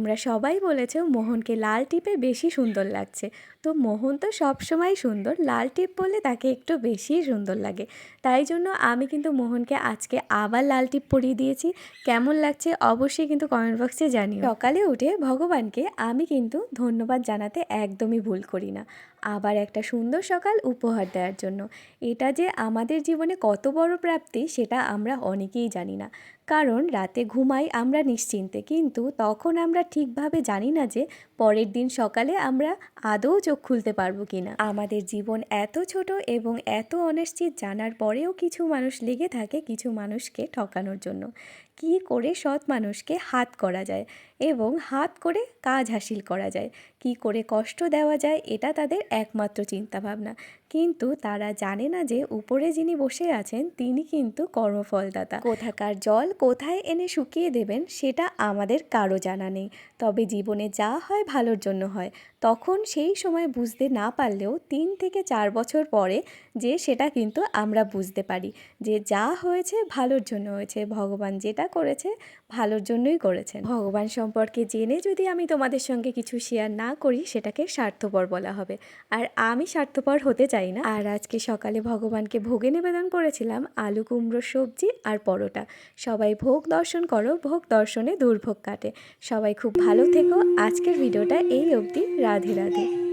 তোমরা সবাই বলেছো মোহনকে লাল টিপে বেশি সুন্দর লাগছে। তো মোহন তো সবসময় সুন্দর, লাল টিপ পরলে তাকে একটু বেশিই সুন্দর লাগে। তাই জন্য আমি কিন্তু মোহনকে আজকে আবার লাল টিপ পরিয়ে দিয়েছি। কেমন লাগছে অবশ্যই কিন্তু কমেন্ট বক্সে জানিও। সকালে উঠে ভগবানকে আমি কিন্তু ধন্যবাদ জানাতে একদমই ভুল করি না, আবার একটা সুন্দর সকাল উপহার দেওয়ার জন্য। এটা যে আমাদের জীবনে কত বড় প্রাপ্তি সেটা আমরা অনেকেই জানি না, কারণ রাতে ঘুমাই আমরা নিশ্চিন্তে, কিন্তু তখন আমরা ঠিকভাবে জানি না যে পরের দিন সকালে আমরা আদৌ চোখ খুলতে পারবো কি না। আমাদের জীবন এত ছোট এবং এত অনিশ্চিত জানার পরেও কিছু মানুষ লেগে থাকে কিছু মানুষকে ঠকানোর জন্য। কি করে সৎ মানুষকে হাত করা যায় এবং হাত করে কাজ হাসিল করা যায়, কি করে কষ্ট দেওয়া যায়, এটা তাদের একমাত্র চিন্তাভাবনা। কিন্তু তারা জানে না যে উপরে যিনি বসে আছেন তিনি কিন্তু কর্মফলদাতা। কোথাকার জল কোথায় এনে শুকিয়ে দেবেন সেটা আমাদের কারো জানা নেই, তবে জীবনে যা হয় ভালোর জন্য হয়। তখন সেই সময় বুঝতে না পারলেও 3 থেকে 4 বছর পরে যে সেটা কিন্তু আমরা বুঝতে পারি যে যা হয়েছে ভালোর জন্য হয়েছে, ভগবান যেটা করেছে ভালোর জন্যই করেছেন। ভগবান সম্পর্কে জেনে যদি আমি তোমাদের সঙ্গে কিছু শেয়ার না করি সেটাকে স্বার্থপর বলা হবে, আর আমি স্বার্থপর হতে চাই না। আর আজকে সকালে ভগবানকে ভোগে নিবেদন করেছিলাম আলু কুমড়োর সবজি আর পরোটা। সবাই ভোগ দর্শন করো, ভোগ দর্শনে দুর্ভোগ কাটে। সবাই খুব ভালো থেকো। আজকের ভিডিওটা এই অবধি। রাধে রাধে।